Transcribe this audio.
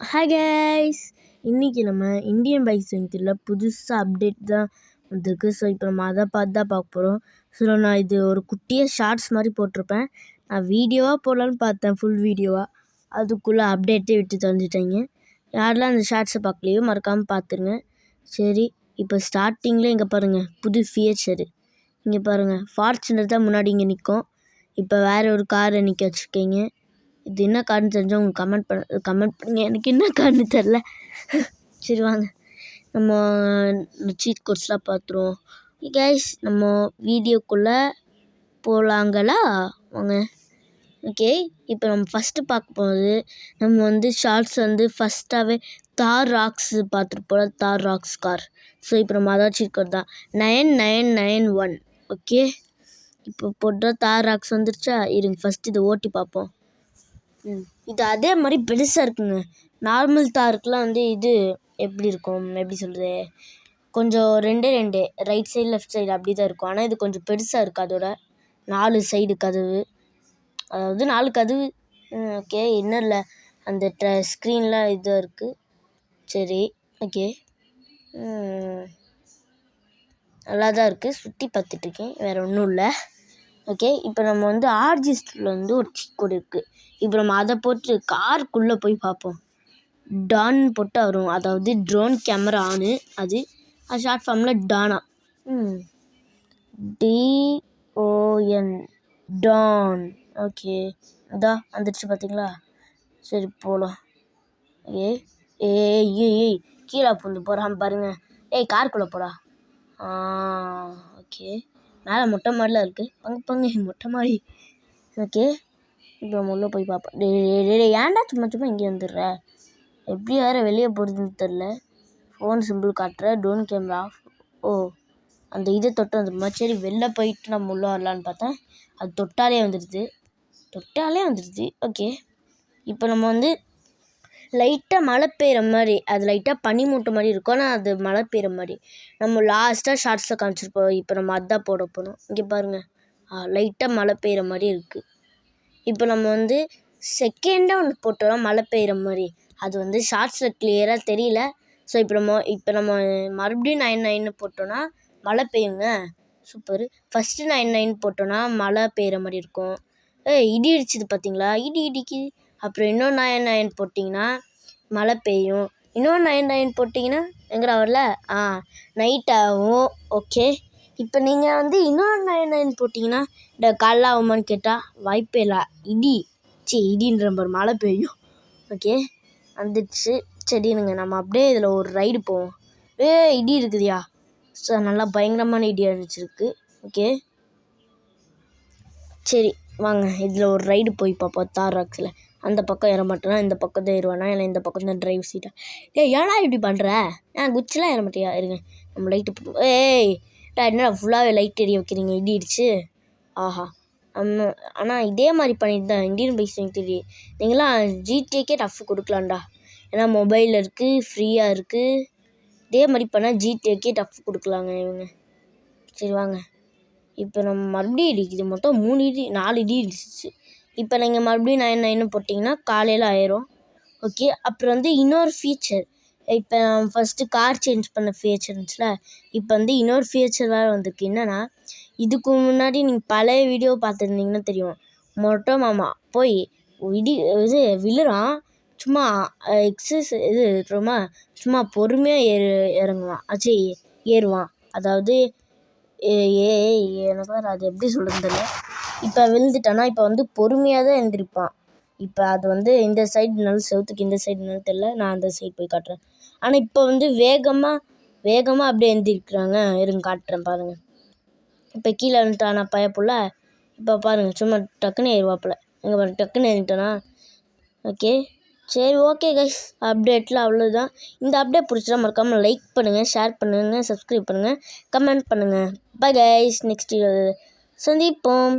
Hi guys, இன்றைக்கி நம்ம Indian bike சென்டரில் புதுசாக அப்டேட் தான் வந்திருக்கு. ஸோ இப்போ நம்ம அதை பார்த்து தான் பார்க்க போகிறோம். ஸோ நான் இது ஒரு குட்டியாக ஷார்ட்ஸ் மாதிரி போட்டிருப்பேன். நான் வீடியோவாக போடலான்னு பார்த்தேன், ஃபுல் வீடியோவாக. அதுக்குள்ளே அப்டேட்டே விட்டு தந்துட்டாங்க. யாரெல்லாம் அந்த ஷார்ட்ஸை பார்க்கலையோ மறக்காமல் பார்த்துருங்க. சரி, இப்போ ஸ்டார்டிங்கில் இங்கே பாருங்கள், புது ஃபீச்சரு. இங்கே பாருங்கள், ஃபார்ச்சுனர் தான் முன்னாடி இங்கே நிற்கும். இப்போ வேறு ஒரு காரை நிற்க வச்சுருக்கீங்க. இது என்ன கார்டுன்னு தெரிஞ்சால் உங்களுக்கு கமெண்ட் பண்ணுங்க. எனக்கு என்ன கார்டுன்னு தெரில. சரி வாங்க, நம்ம சீட் கோர்ஸ்லாம் பார்த்துருவோம். கைஸ், நம்ம வீடியோக்குள்ளே போகலாங்களா? வாங்க. ஓகே, இப்போ நம்ம ஃபஸ்ட்டு பார்க்க போகுது. நம்ம ஷார்ட்ஸ் ஃபஸ்ட்டாகவே தார் ராக்ஸ் பார்த்துட்டு போல, தார் ராக்ஸ் கார். ஸோ இப்போ நம்ம அதான் சீட் கோட் தான் 9991. ஓகே, இப்போ போட்டால் தார் ராக்ஸ் வந்துருச்சா? இருங்க ஃபஸ்ட்டு இதை ஓட்டி பார்ப்போம். இது அதே மாதிரி பெருசாக இருக்குங்க. நார்மல் தாருக்குலாம் இது எப்படி இருக்கும், எப்படி சொல்கிறது, கொஞ்சம் ரெண்டு ரைட் சைடு லெஃப்ட் சைடு அப்படி தான் இருக்கும். ஆனால் இது கொஞ்சம் பெருசாக இருக்குது. அதோட 4 சைடு கதவு, அதாவது 4 கதவு. ஓகே, இன்னும் இல்லை, அந்த ஸ்க்ரீனில் இதாக இருக்குது. சரி, ஓகே, நல்லா தான் இருக்குது. சுற்றி பார்த்துட்ருக்கேன், வேறு ஒன்றும் இல்லை. ஓகே, இப்போ நம்ம ஆர்ஜிஸ்டில் ஒரு சீட் கோடு இருக்குது. இப்போ நம்ம அதை போட்டு காருக்குள்ளே போய் பார்ப்போம். டான் போட்டு வரும், அதாவது ட்ரோன் கேமரா ஆனு. அது ஷார்ட் ஃபார்மில் டானா, DON, டான். ஓகே, அதான் வந்துடுச்சு பார்த்தீங்களா? சரி போகலாம். ஏய் கீழே பூந்து போகிறான் பாருங்கள். காருக்குள்ளே போடா. ஓகே, மேலே மொட்டை மாடிலாம் இருக்குது. பங்கு மொட்டை மாடி. ஓகே, இப்போ நம்ம உள்ளே போய் பார்ப்போம். ஏன்டா சும்மா இங்கே வந்துடுற? எப்படி வேறு வெளியே போகிறதுன்னு தெரில. ஃபோன் சிம்பிள் காட்டுற, ட்ரோன் கேமரா ஆஃப். ஓ, அந்த இதை தொட்டு வந்துடுமா? சரி, வெளில போயிட்டு நம்ம உள்ளே வரலான்னு பார்த்தேன். அது தொட்டாலே வந்துடுது. ஓகே, இப்போ நம்ம லைட்டாக மழை பெய்கிற மாதிரி, அது லைட்டாக பனி மூட்டை மாதிரி இருக்கும். ஆனால் அது மழை பெய்கிற மாதிரி நம்ம லாஸ்ட்டாக ஷார்ட்ஸில் காமிச்சிருப்போம். இப்போ நம்ம அதான் போட போகிறோம். இங்கே பாருங்கள், லைட்டாக மழை பெய்கிற மாதிரி இருக்குது. இப்போ நம்ம செகண்டாக ஒன்று போட்டோம் மழை பெய்கிற மாதிரி. அது ஷார்ட்ஸில் கிளியராக தெரியல. ஸோ இப்போ நம்ம மறுபடியும் 99 போட்டோன்னா மழை பெய்யுங்க. சூப்பர். ஃபஸ்ட்டு 99 போட்டோன்னா மழை பெய்கிற மாதிரி இருக்கும். இடி இடிச்சுது பார்த்தீங்களா? இடி இடிக்குது. அப்புறம் இன்னொரு 99 போட்டிங்கன்னா மழை பெய்யும். இன்னொரு 99 போட்டிங்கன்னா எங்கடா வரல? நைட் ஆகும். ஓகே, இப்போ நீங்கள் இன்னொரு 99 போட்டிங்கன்னா இந்த காலைல ஆகுமான்னு கேட்டால் வாய்ப்பே இல்லை. இடின்ற மாதிரி மழை பெய்யும். ஓகே, வந்துடுச்சு. சரினுங்க, நம்ம அப்படியே இதில் ஒரு ரைடு போவோம். இடி இருக்குதுயா? ஸோ நல்லா பயங்கரமான இடி அடிச்சிருக்கு. ஓகே, சரி வாங்க, இதில் ஒரு ரைடு போய் பார்ப்போம். தார் ராக்ஸில் அந்த பக்கம் ஏற மாட்டேனா, இந்த பக்கம் தான் ஏறுவானா, இல்லை இந்த பக்கம் தான் டிரைவ் சீட்டா? ஏன்னா இப்படி பண்ணுற? குச்சிலாம் ஏற மாட்டியா? இருங்க, நம்ம லைட்டு என்னடா ஃபுல்லாகவே லைட் எரிய வைக்கிறீங்க? இடி இடிச்சு. ஆஹா, ஆனால் இதே மாதிரி பண்ணிட்டு தான் இந்தியன் பைக் தெரியும். நீங்களாம் ஜிடிஏக்கே டஃப் கொடுக்கலாம்டா. ஏன்னா மொபைலில் இருக்குது, ஃப்ரீயாக இருக்குது. இதே மாதிரி பண்ணால் ஜிடிஏக்கே டஃப் கொடுக்கலாங்க இவங்க. சரி வாங்க, இப்போ நம்ம மறுபடியும் இடிக்குது. மொத்தம் 4 இடி இடிச்சிச்சு. இப்போ நீங்கள் மறுபடியும் 99 போட்டிங்கன்னா காலையில் ஆயிரும். ஓகே, அப்புறம் இன்னொரு ஃபீச்சர். இப்போ நான் ஃபஸ்ட்டு கார் சேஞ்ச் பண்ண ஃபீச்சர் இருந்துச்சுல, இப்போ இன்னொரு ஃபீச்சர் வேறு வந்திருக்கு. என்னென்னா, இதுக்கு முன்னாடி நீங்கள் பழைய வீடியோ பார்த்துருந்தீங்கன்னா தெரியும். மொட்டை மாமா போய் விழுறான். சும்மா சும்மா பொறுமையாக இறங்குவான். ஏறுவான். அதாவது எனக்கு வேறு அது எப்படி சொல்கிறது தெரியல. இப்போ விழுந்துட்டானா இப்போ பொறுமையாக தான் எழுந்திருப்பான். இப்போ அது இந்த சைடுனாலும் செவத்துக்கு இந்த சைடுனாலும் தெரில. நான் அந்த சைடு போய் காட்டுறேன். ஆனால் இப்போ வேகமாக அப்படியே எழுந்திருக்கிறாங்க. இருங்க காட்டுறேன் பாருங்கள். இப்போ கீழே வந்துட்டானா பயப்புள்ள. இப்போ பாருங்கள், சும்மா டக்குன்னு ஏறுவாப்பில். எங்கே பாருங்கள், டக்குன்னு ஏறிட்டானா? ஓகே, சரி ஓகே கைஸ், அப்டேட்டில் அவ்வளோதான். இந்த அப்டேட் பிடிச்சா மறக்காமல் லைக் பண்ணுங்கள், ஷேர் பண்ணுங்கள், சப்ஸ்கிரைப் பண்ணுங்கள், கமெண்ட் பண்ணுங்கள். பை கைஸ், நெக்ஸ்ட் சந்திப்போம்.